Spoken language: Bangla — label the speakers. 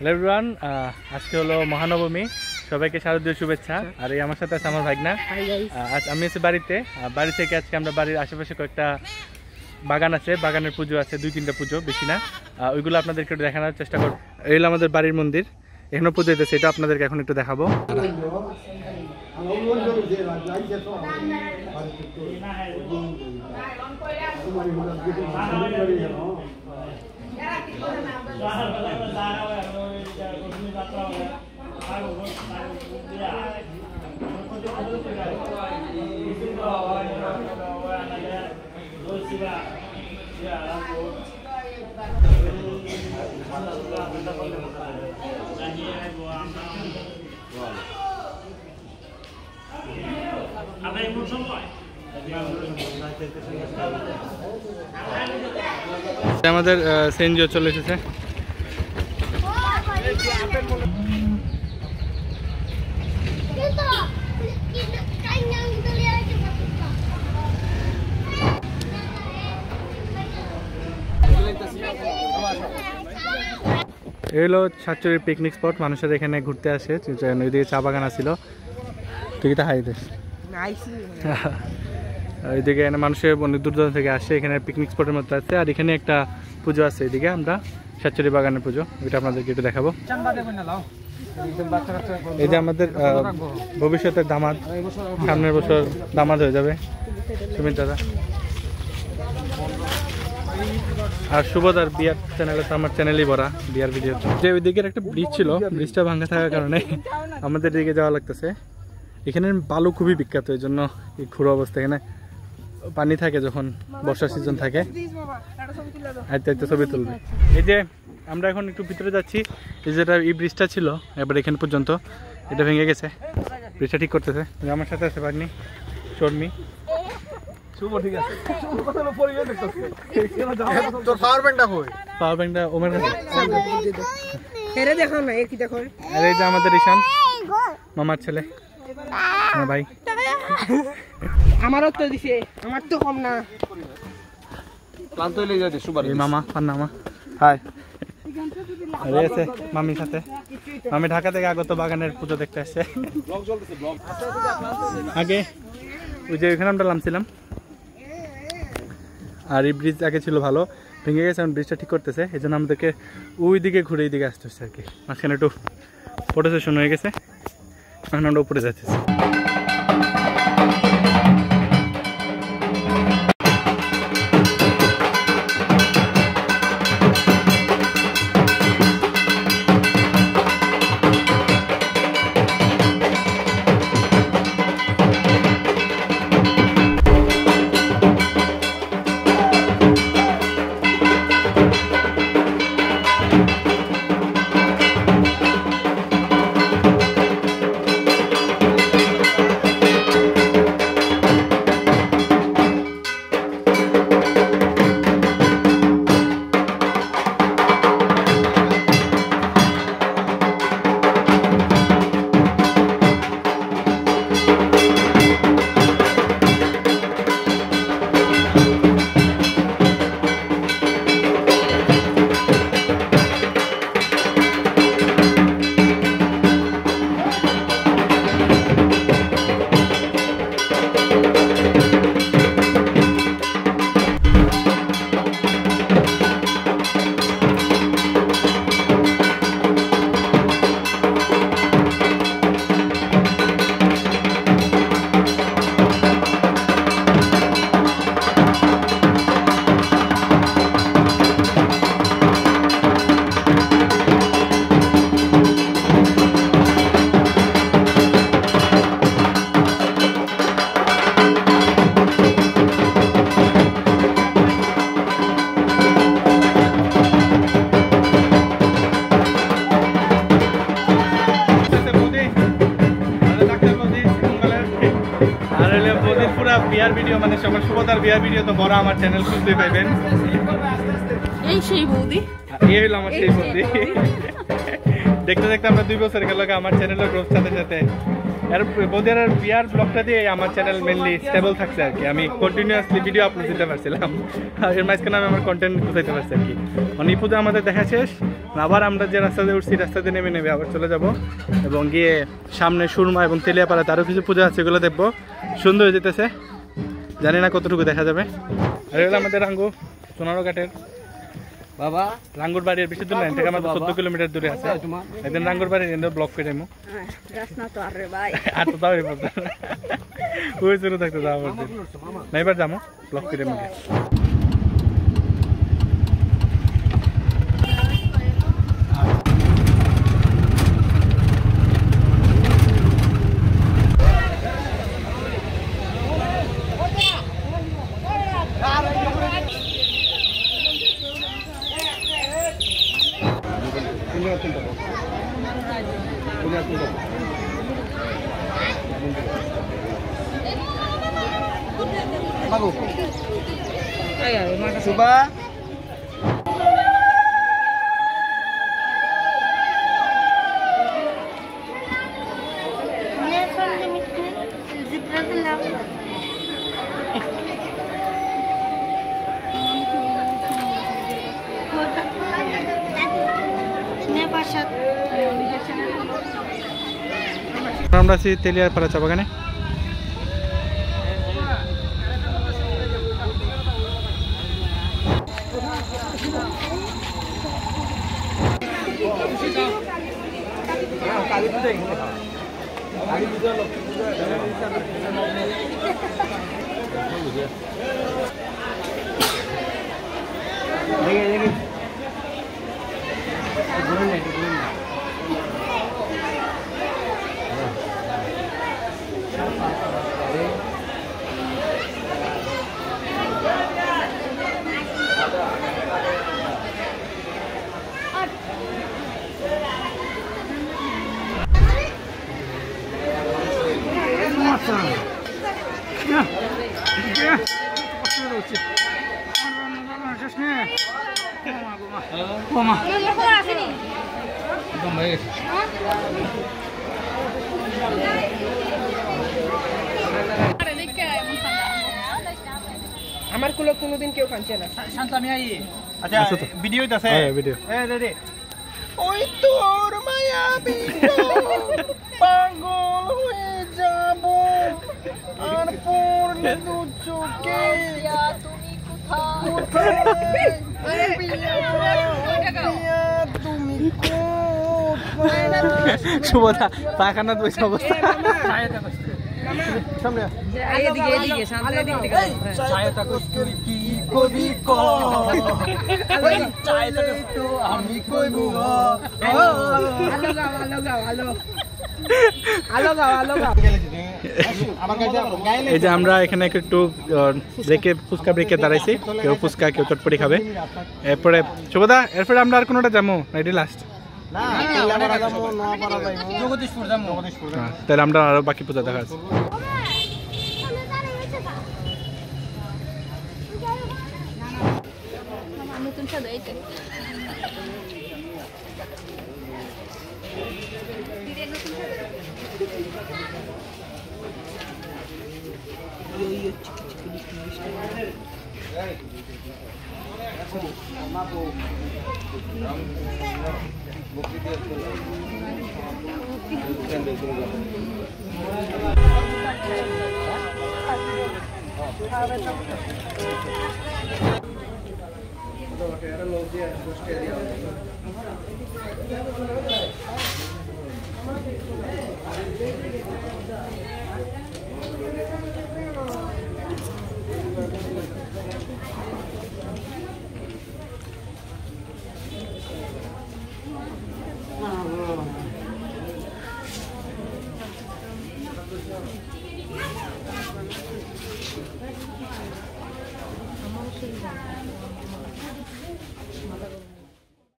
Speaker 1: হ্যালো এভরিওয়ান, আজকে হলো মহানবমী। সবাইকে শারদীয় শুভেচ্ছা। আর এই আমার সাথে আছে আমার ভাগনা। আজ আমি আছি বাড়িতে। বাড়ি থেকে আজকে আমরা বাড়ির আশেপাশে কয়েকটা বাগান আছে, বাগানের পুজো আছে, 2-3টা পুজো, বেশি না। ওইগুলো আপনাদেরকে একটু দেখানোর চেষ্টা করব। এই হলো আমাদের বাড়ির মন্দির, এখনো পুজো হইতেছে, এটা আপনাদেরকে এখন একটু দেখাবো। আমাদের সেনজিও চলে এসেছে। এই হলো সাতচুরির পিকনিক স্পট, মানুষের এখানে ঘুরতে আসে। ওইদিকে চা বাগান আছিল, তুই তো হাই দিস। ওইদিকে মানুষের অনেক দূর দূরান্ত থেকে আসে, এখানে পিকনিক স্পটের মধ্যে আছে। আর এখানে একটা পুজো আছে, এদিকে আমরা সাতচুরি বাগানের পুজো, ওইটা আপনাদেরকে একটু দেখাবো। এই যে আমাদের ভবিষ্যতের দামাদ, সামনের বছর দামাদ হয়ে যাবে সুমিত দাদা। আর শুভদার বিয়ার চ্যানেলে তো আমার চ্যানেলই ভরা বিয়ার ভিডিও। যে ওই দিকের একটা ব্রিজ ছিল, ব্রিজটা ভাঙা থাকার কারণে আমাদের দিকে যাওয়া লাগতেছে। এখানে বালু খুবই বিখ্যাত, এই জন্য এই খুঁড়ো অবস্থা। এখানে পানি থাকে যখন বর্ষার সিজন থাকে, আইতে আইতে ছবি তুলবে। এই যে আমরা এখন একটু ভিতরে যাচ্ছি। এই যেটা এই ব্রিজটা ছিল এবার এখানে পর্যন্ত, এটা ভেঙে গেছে, ব্রিজটা ঠিক করতেছে। আমার সাথে আছে বাগনি শর্মি। পাওয়ার ব্যাংকটা ওমের কাছে। আর এই যে আমাদের ঈশান, মামার ছেলে, ভাই।
Speaker 2: আমারও তো দিছে, আমার তো কম না।
Speaker 1: ক্লান্ত হইলে যাই সুবার এই মামা পান্না মামা। হাই। আর এই আছে মামির সাথে। মামি ঢাকা থেকে আগত বাগানের পুজো দেখতে আসছে। আগে ওই যে ওইখানে আমরা নামছিলাম। আর এই ব্রিজ আগে ছিল ভালো, ভেঙে গেছে, এখন ব্রিজটা ঠিক করতেছে। এই জন্য আমাদেরকে ওই দিকে ঘুরে এই দিকে আসতে হচ্ছে আর কি। মাঝখানে একটু ফটো সেশন হয়ে গেছে, এখন আমরা উপরে যাচ্ছি। বিয়ার ভিডিও মানে সবার শুভতার বিয়ার ভিডিও তো বড় আমার চ্যানেল খুঁজতে পাইবেন।
Speaker 2: এই সেই বৌদি,
Speaker 1: এই হলো আমার সেই বৌদি। দেখতে দেখতে আমরা 2 বছর গেল, আমার চ্যানেলের গ্রোথ সাথে সাথে আর বৌদির বিয়ার ব্লগটা দিয়ে আমার চ্যানেল মেনলি স্টেবল থাকছে আর কি, আমি কন্টিনিউয়াসলি ভিডিও আপলোড দিতে পারছিলাম, আর এর মাঝখানে আমি আমার কন্টেন্ট বুঝাইতে পারছি আর কি। মানে পুজো আমাদের দেখা শেষ, আবার আমরা যে রাস্তাতে উঠছি রাস্তাতে নেমে আবার চলে যাব এবং গিয়ে সামনে সুরমা এবং তেলিয়াপাড়াতে আরও কিছু পূজা আছে, এগুলো দেখবো। সুন্দর হয়ে যেতেছে, জানি না কতটুকু দেখা যাবে। আর এগুলো আমাদের রাঙ্গু সোনারো ঘাটের বাবা, রাঙ্গুর বাড়ির বেশি দূর নাই, থেকে আমাদের 14 কিলোমিটার দূরে আছে। একদিন রাঙ্গুর বাড়ির এনে ব্লক করে দেবো, আর তো তাও ওই শুরু থাকতে যাওয়া পড়ছে না, এবার যাবো ব্লক করে দেবো।
Speaker 2: Coba.
Speaker 1: আমরা আছি তেলিয়াপাড়া চা বাগানে।
Speaker 2: আমার কুলো কোনোদিন কেউ কাঁদছে না। শান্ত আমি আই। আচ্ছা ভিডিও আছে।
Speaker 1: হ্যাঁ ভিডিও।
Speaker 2: হ্যাঁ রে। ওই তোর মায়া বিগো পাগল হয়ে যাব আর পড়লে দু চোখে তুমি কোথায় আরে পিয়া তুমি কোথায়
Speaker 1: শুভদা পাখানা বসে অবস্থা
Speaker 2: সামনে এদিকে সামনে এদিকে ছায়াটা করি কি কবি ক ছায়াটা তো আমি কইব হ্যালো গাও
Speaker 1: এই যে আমরা এখানে একটু ব্রেকে ফুচকা ব্রেকে দাঁড়াইছি, কেউ ফুচকা কেউ চটপটি খাবে। এরপরে শুভদা এরপরে আমরা আর কোনোটা যাবো না, এটি লাস্ট। তাহলে আমরা আরো বাকি পূজা দেখা আছে।